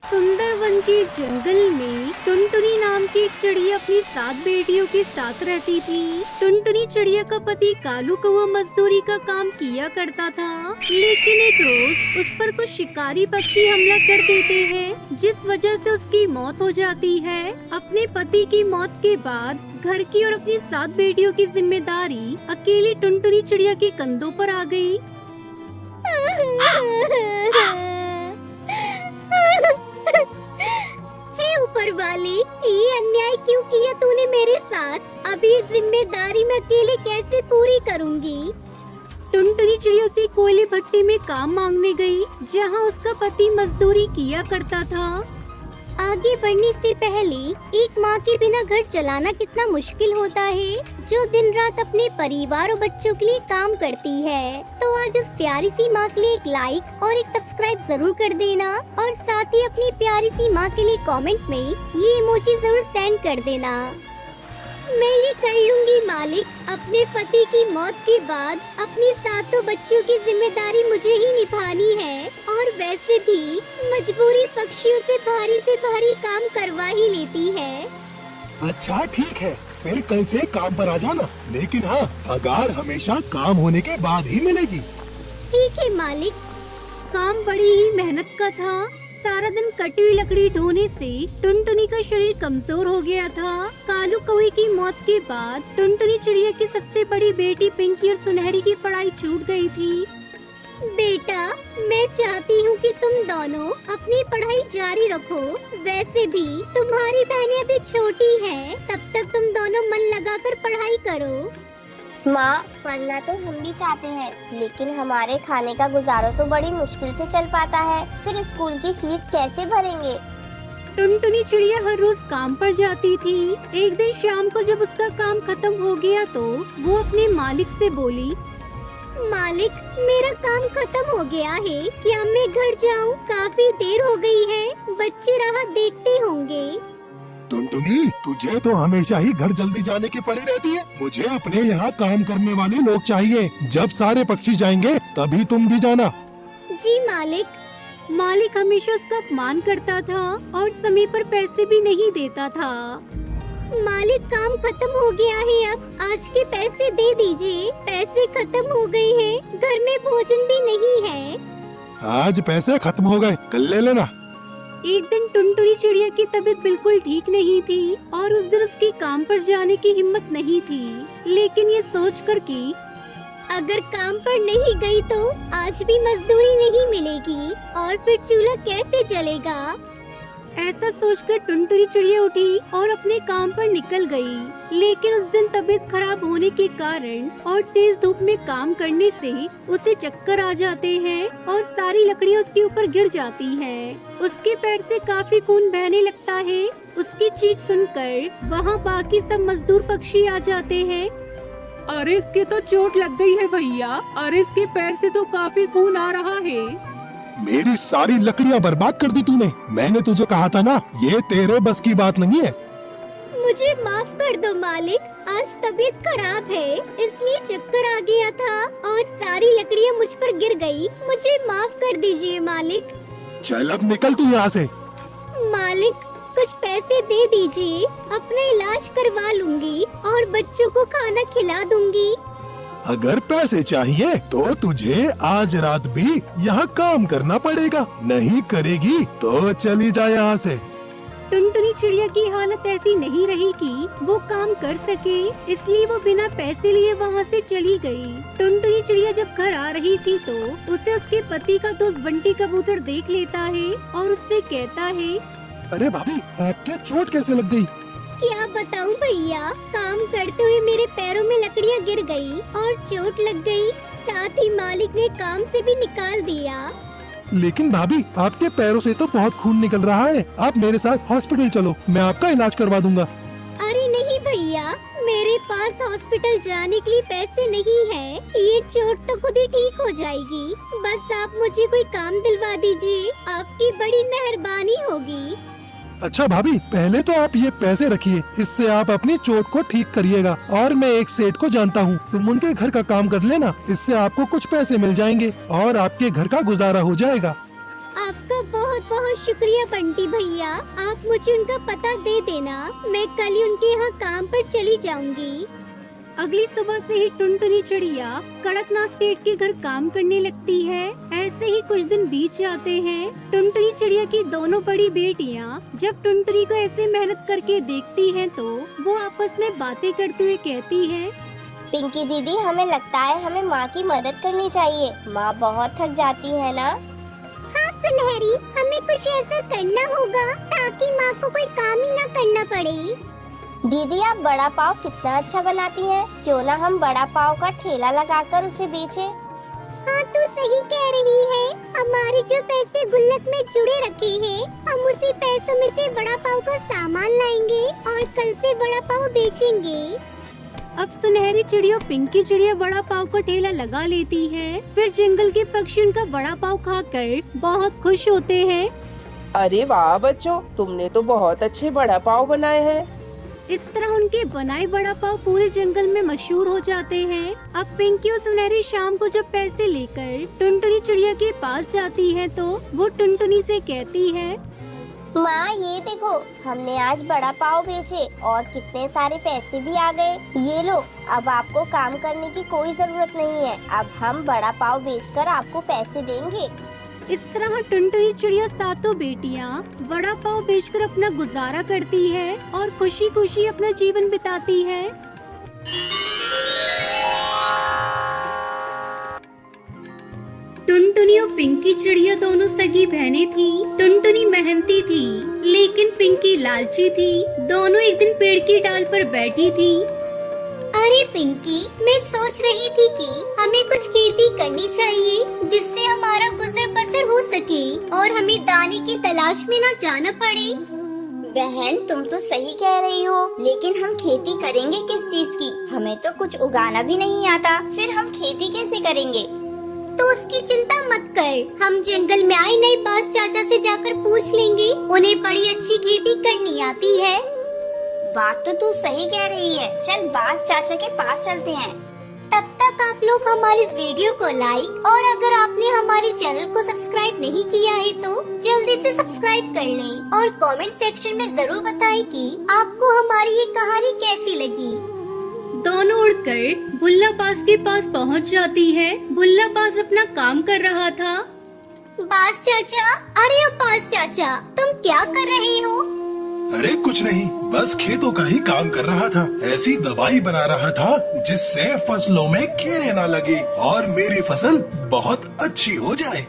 सुंदरवन के जंगल में टुनटुनी नाम की एक चिड़िया अपनी 7 बेटियों के साथ रहती थी। टुनटुनी चिड़िया का पति कालू कौवा मजदूरी का काम किया करता था, लेकिन एक रोज उस पर कुछ शिकारी पक्षी हमला कर देते हैं, जिस वजह से उसकी मौत हो जाती है। अपने पति की मौत के बाद घर की और अपनी 7 बेटियों की जिम्मेदारी अकेली टुनटुनी चिड़िया के कंधों पर आ गई। ऊपर वाले, ये अन्याय क्यों किया तूने मेरे साथ? अभी जिम्मेदारी मैं अकेले कैसे पूरी करूंगी? टुनटुनी चिड़िया से कोयले भट्टी में काम मांगने गई, जहां उसका पति मजदूरी किया करता था। आगे बढ़ने से पहले एक माँ के बिना घर चलाना कितना मुश्किल होता है, जो दिन रात अपने परिवार और बच्चों के लिए काम करती है। तो आज उस प्यारी सी माँ के लिए एक लाइक और एक सब्सक्राइब जरूर कर देना, और साथ ही अपनी प्यारी सी माँ के लिए कमेंट में ये इमोजी जरूर सेंड कर देना। मैं ये कर लूंगी मालिक। अपने पति की मौत के बाद अपनी 7 बच्चों की जिम्मेदारी मुझे ही निभानी है, और वैसे भी मजबूरी पक्षियों से भारी काम करवा ही लेती है। अच्छा ठीक है, फिर कल से काम पर आ जाना, लेकिन हाँ, पगार हमेशा काम होने के बाद ही मिलेगी। ठीक है मालिक। काम बड़ी ही मेहनत का था। सारा दिन कटी हुई लकड़ी ढोने से टुनटुनी का शरीर कमजोर हो गया था। कालू कौवे की मौत के बाद टुनटुनी चिड़िया की सबसे बड़ी बेटी पिंकी और सुनहरी की पढ़ाई छूट गई थी। बेटा, मैं चाहती हूँ कि तुम दोनों अपनी पढ़ाई जारी रखो। वैसे भी तुम्हारी बहनें अभी छोटी हैं, तब तक तुम दोनों मन लगाकर पढ़ाई करो। माँ, पढ़ना तो हम भी चाहते हैं, लेकिन हमारे खाने का गुजारा तो बड़ी मुश्किल से चल पाता है। फिर स्कूल की फीस कैसे भरेंगे? टुनटुनी चिड़िया हर रोज काम पर जाती थी। एक दिन शाम को जब उसका काम खत्म हो गया तो वो अपने मालिक से बोली, मालिक, मेरा काम खत्म हो गया है, क्या मैं घर जाऊँ? काफी देर हो गई है, बच्चे राह देखते होंगे। टुनटुनी, तुझे तो हमेशा ही घर जल्दी जाने की पड़ी रहती है। मुझे अपने यहाँ काम करने वाले लोग चाहिए। जब सारे पक्षी जाएंगे तभी तुम भी जाना। जी मालिक। मालिक हमेशा उसका अपमान करता था और समय पर पैसे भी नहीं देता था। मालिक, काम खत्म हो गया है, अब आज के पैसे दे दीजिए। पैसे खत्म हो गए हैं, घर में भोजन भी नहीं है। आज पैसे खत्म हो गए, कल ले लेना। एक दिन टुनटुनी चिड़िया की तबीयत बिल्कुल ठीक नहीं थी और उस दिन उसकी काम पर जाने की हिम्मत नहीं थी। लेकिन ये सोचकर कि अगर काम पर नहीं गई तो आज भी मजदूरी नहीं मिलेगी और फिर चूल्हा कैसे जलेगा, ऐसा सोचकर टुनटुनी चिड़िया उठी और अपने काम पर निकल गई। लेकिन उस दिन तबीयत खराब होने के कारण और तेज धूप में काम करने से उसे चक्कर आ जाते हैं और सारी लकड़ियाँ उसके ऊपर गिर जाती हैं। उसके पैर से काफी खून बहने लगता है। उसकी चीख सुनकर वहाँ बाकी सब मजदूर पक्षी आ जाते हैं। अरे इसके तो चोट लग गई है भैया। अरे इसके पैर से तो काफी खून आ रहा है। मेरी सारी लकड़ियाँ बर्बाद कर दी तूने। मैंने तुझे कहा था ना, ये तेरे बस की बात नहीं है। मुझे माफ कर दो मालिक, आज तबीयत खराब है इसलिए चक्कर आ गया था और सारी लकड़ियाँ मुझ पर गिर गई। मुझे माफ कर दीजिए मालिक। चल अब निकल तू यहाँ से। मालिक, कुछ पैसे दे दीजिए, अपना इलाज करवा लूंगी और बच्चों को खाना खिला दूंगी। अगर पैसे चाहिए तो तुझे आज रात भी यहाँ काम करना पड़ेगा। नहीं करेगी तो चली जा यहाँ से। टुनटुनी चिड़िया की हालत ऐसी नहीं रही कि वो काम कर सके, इसलिए वो बिना पैसे लिए वहाँ से चली गई। टुनटुनी चिड़िया जब घर आ रही थी तो उसे उसके पति का दोस्त बंटी कबूतर देख लेता है और उससे कहता है, अरे भाभी, आपके चोट कैसे लग गई? क्या बताऊं भैया, काम करते हुए मेरे पैरों में लकड़ियाँ गिर गई और चोट लग गई। साथ ही मालिक ने काम से भी निकाल दिया। लेकिन भाभी, आपके पैरों से तो बहुत खून निकल रहा है। आप मेरे साथ हॉस्पिटल चलो, मैं आपका इलाज करवा दूंगा। अरे नहीं भैया, मेरे पास हॉस्पिटल जाने के लिए पैसे नहीं है। ये चोट तो खुद ही ठीक हो जाएगी। बस आप मुझे कोई काम दिलवा दीजिए, आपकी बड़ी मेहरबानी होगी। अच्छा भाभी, पहले तो आप ये पैसे रखिए, इससे आप अपनी चोट को ठीक करिएगा। और मैं एक सेठ को जानता हूँ, तुम उनके घर का काम कर लेना, इससे आपको कुछ पैसे मिल जाएंगे और आपके घर का गुजारा हो जाएगा। आपका बहुत बहुत बहुत शुक्रिया बंटी भैया, आप मुझे उनका पता दे देना, मैं कल ही उनके यहाँ काम पर चली जाऊंगी। अगली सुबह से ही टुनटुनी चिड़िया कड़कनाथ सेठ के घर काम करने लगती है। ऐसे ही कुछ दिन बीत जाते हैं। टुनटुनी चिड़िया की दोनों बड़ी बेटियां जब टुनटुनी को ऐसे मेहनत करके देखती हैं तो वो आपस में बातें करते हुए कहती हैं, पिंकी दीदी, हमें लगता है हमें माँ की मदद करनी चाहिए। माँ बहुत थक जाती है ना। हाँ सुनहरी, हमें कुछ ऐसा करना होगा ताकि माँ को कोई काम ही न करना पड़े। दीदी, आप बड़ा पाव कितना अच्छा बनाती हैं। क्यों ना हम बड़ा पाव का ठेला लगाकर उसे बेचें? हाँ तू सही कह रही है, हमारे जो पैसे गुल्लक में जुड़े रखे हैं, हम उसी पैसों में से बड़ा पाव का सामान लाएंगे और कल से बड़ा पाव बेचेंगे। अब सुनहरी चिड़िया पिंकी चिड़िया बड़ा पाव का ठेला लगा लेती है। फिर जंगल के पक्षी उनका बड़ा पाव खाकर बहुत खुश होते हैं। अरे वाह बच्चों, तुमने तो बहुत अच्छे बड़ा पाव बनाए हैं। इस तरह उनके बनाए बड़ा पाव पूरे जंगल में मशहूर हो जाते हैं। अब पिंकी और सुनहरी शाम को जब पैसे लेकर टुनटुनी चिड़िया के पास जाती हैं तो वो टुनटुनी से कहती है, माँ ये देखो, हमने आज बड़ा पाव बेचे और कितने सारे पैसे भी आ गए। ये लो, अब आपको काम करने की कोई जरूरत नहीं है। अब हम बड़ा पाव बेचकर आपको पैसे देंगे। इस तरह टुनटुनी चिड़िया सातों बेटियां बड़ा पाव बेचकर अपना गुजारा करती है और खुशी खुशी अपना जीवन बिताती है। टुनटुनी और पिंकी चिड़िया दोनों सगी बहनें थी। टुनटुनी मेहनती थी लेकिन पिंकी लालची थी। दोनों एक दिन पेड़ की डाल पर बैठी थी। अरे पिंकी, मैं सोच रही थी कि हमें कुछ खेती करनी चाहिए जिससे हमारा गुजर बसर हो सके और हमें दाने की तलाश में न जाना पड़े। बहन, तुम तो सही कह रही हो, लेकिन हम खेती करेंगे किस चीज की? हमें तो कुछ उगाना भी नहीं आता, फिर हम खेती कैसे करेंगे? तो उसकी चिंता मत कर, हम जंगल में आए नए बास चाचा से जाकर पूछ लेंगे, उन्हें बड़ी अच्छी खेती करनी आती है। बात तो तू सही कह रही है, चल बास चाचा के पास चलते हैं। तब तक आप लोग हमारे इस वीडियो को लाइक और अगर आपने हमारे चैनल को सब्सक्राइब नहीं किया है तो जल्दी से सब्सक्राइब कर लें और कमेंट सेक्शन में जरूर बताएं कि आपको हमारी ये कहानी कैसी लगी। दोनों उड़कर बुल्ला बास के पास पहुंच जाती है। बुल्ला बास अपना काम कर रहा था। बास चाचा, अरे बास चाचा, तुम क्या कर रहे हो? अरे कुछ नहीं, बस खेतों का ही काम कर रहा था। ऐसी दवाई बना रहा था जिससे फसलों में कीड़े ना लगे और मेरी फसल बहुत अच्छी हो जाए।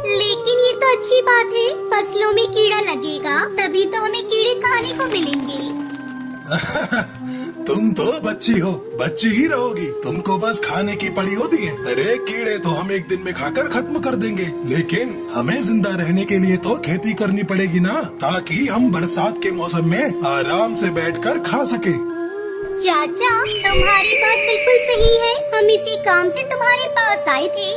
लेकिन ये तो अच्छी बात है, फसलों में कीड़ा लगेगा तभी तो हमें कीड़े खाने को मिलेंगे। तुम तो बच्ची हो, बच्ची ही रहोगी, तुमको बस खाने की पड़ी होती है। अरे कीड़े तो हम एक दिन में खाकर खत्म कर देंगे, लेकिन हमें जिंदा रहने के लिए तो खेती करनी पड़ेगी ना, ताकि हम बरसात के मौसम में आराम से बैठकर खा सके। चाचा, तुम्हारी बात बिल्कुल सही है, हम इसी काम से तुम्हारे पास आए थे।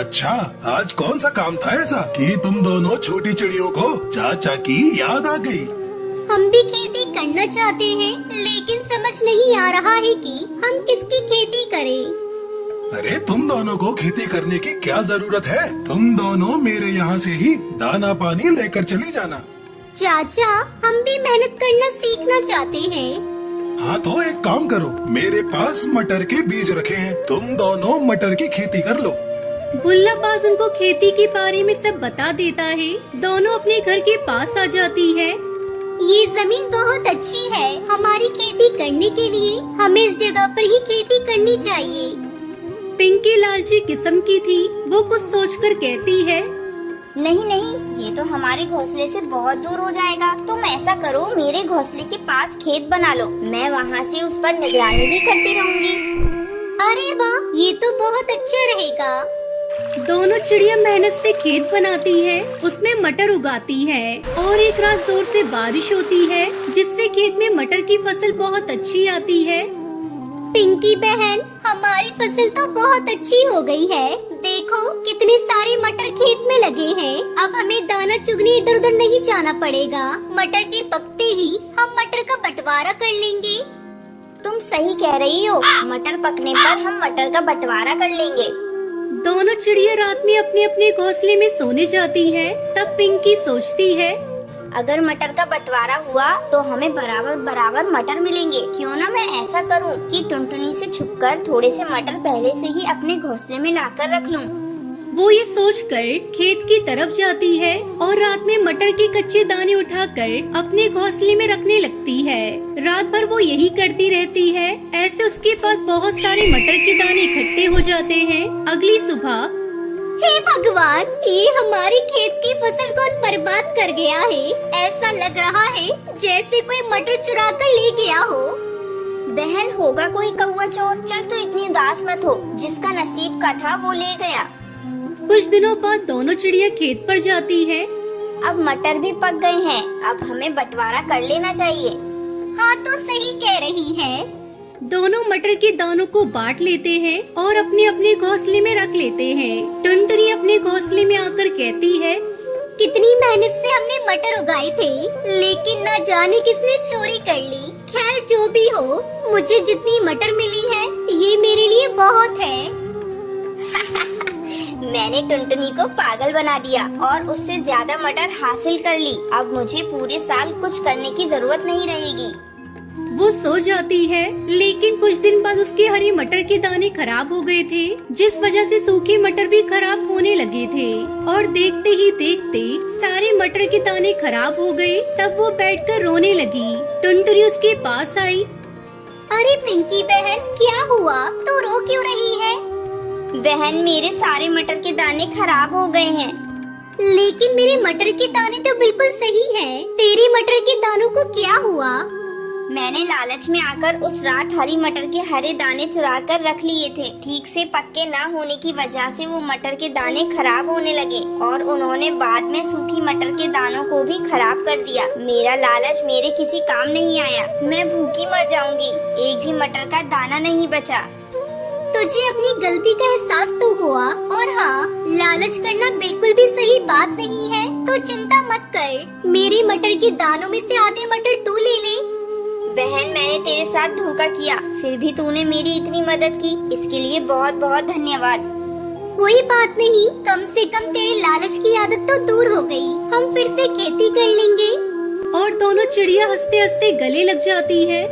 अच्छा, आज कौन सा काम था ऐसा कि तुम दोनों छोटी चिड़ियों को चाचा की याद आ गई? हम भी खेती करना चाहते हैं, लेकिन समझ नहीं आ रहा है कि हम किसकी खेती करें। अरे तुम दोनों को खेती करने की क्या जरूरत है? तुम दोनों मेरे यहाँ से ही दाना पानी लेकर चली जाना। चाचा, हम भी मेहनत करना सीखना चाहते हैं। हाँ तो एक काम करो, मेरे पास मटर के बीज रखे हैं, तुम दोनों मटर की खेती कर लो। बुल्ला बास उनको खेती के बारे में सब बता देता है। दोनों अपने घर के पास आ जाती है। ये जमीन बहुत अच्छी है हमारी खेती करने के लिए, हमें इस जगह पर ही खेती करनी चाहिए। पिंकी लालची किस्म की थी, वो कुछ सोचकर कहती है, नहीं नहीं, ये तो हमारे घोंसले से बहुत दूर हो जाएगा। तुम ऐसा करो, मेरे घोंसले के पास खेत बना लो, मैं वहाँ से उस पर निगरानी भी करती रहूँगी। अरे वाह, ये तो बहुत अच्छा रहेगा। दोनों चिड़िया मेहनत से खेत बनाती है, उसमें मटर उगाती है और एक रात जोर से बारिश होती है जिससे खेत में मटर की फसल बहुत अच्छी आती है। पिंकी बहन, हमारी फसल तो बहुत अच्छी हो गई है, देखो कितने सारे मटर खेत में लगे हैं। अब हमें दाना चुगने इधर उधर नहीं जाना पड़ेगा, मटर के पकते ही हम मटर का बंटवारा कर लेंगे। तुम सही कह रही हो, मटर पकने पर हम मटर का बंटवारा कर लेंगे। दोनों चिड़िया रात में अपने अपने घोंसले में सोने जाती है। तब पिंकी सोचती है, अगर मटर का बंटवारा हुआ तो हमें बराबर बराबर मटर मिलेंगे। क्यों ना मैं ऐसा करूं कि टुनटुनी से छुपकर थोड़े से मटर पहले से ही अपने घोंसले में लाकर रख लूं। वो ये सोचकर खेत की तरफ जाती है और रात में मटर के कच्चे दाने उठाकर अपने घोंसले में रखने लगती है। रात भर वो यही करती रहती है। ऐसे उसके पास बहुत सारे मटर के दाने इकट्ठे हो जाते हैं। अगली सुबह, हे भगवान, ये हमारी खेत की फसल कौन बर्बाद कर गया है? ऐसा लग रहा है जैसे कोई मटर चुरा कर ले गया हो। बहन, होगा कोई कौवा चोर। चल तू इतनी उदास मत हो, जिसका नसीब का था वो ले गया। कुछ दिनों बाद दोनों चिड़िया खेत पर जाती है। अब मटर भी पक गए हैं, अब हमें बंटवारा कर लेना चाहिए। हाँ तो सही कह रही है। दोनों मटर के दानों को बांट लेते हैं और अपने अपने घोंसले में रख लेते हैं। टुनटुनी अपने घोंसले में आकर कहती है, कितनी मेहनत से हमने मटर उगाए थे, लेकिन न जाने किसने चोरी कर ली। खैर जो भी हो, मुझे जितनी मटर मिली है ये मेरे लिए बहुत है। मैंने टुनटुनी को पागल बना दिया और उससे ज्यादा मटर हासिल कर ली। अब मुझे पूरे साल कुछ करने की जरूरत नहीं रहेगी। वो सो जाती है, लेकिन कुछ दिन बाद उसके हरे मटर के दाने खराब हो गए थे, जिस वजह से सूखे मटर भी खराब होने लगे थे। और देखते ही देखते सारे मटर के दाने खराब हो गए। तब वो बैठकर रोने लगी। टुनटुनी उसके पास आई। अरे पिंकी बहन, क्या हुआ? तू रो क्यों रही है? बहन, मेरे सारे मटर के दाने खराब हो गए हैं। लेकिन मेरे मटर के दाने तो बिल्कुल सही हैं। तेरे मटर के दानों को क्या हुआ? मैंने लालच में आकर उस रात हरी मटर के हरे दाने चुरा कर रख लिए थे। ठीक से पक्के ना होने की वजह से वो मटर के दाने खराब होने लगे और उन्होंने बाद में सूखी मटर के दानों को भी खराब कर दिया। मेरा लालच मेरे किसी काम नहीं आया। मैं भूखी मर जाऊंगी। एक भी मटर का दाना नहीं बचा। तुझे अपनी गलती का एहसास तो हुआ, और हाँ, लालच करना बिल्कुल भी सही बात नहीं है। तो चिंता मत कर, मेरे मटर के दानों में से आधे मटर तू ले ले। बहन, मैंने तेरे साथ धोखा किया, फिर भी तूने मेरी इतनी मदद की, इसके लिए बहुत बहुत धन्यवाद। कोई बात नहीं, कम से कम तेरे लालच की आदत तो दूर हो गई। हम फिर से खेती कर लेंगे। और दोनों चिड़िया हंसते हंसते गले लग जाती है।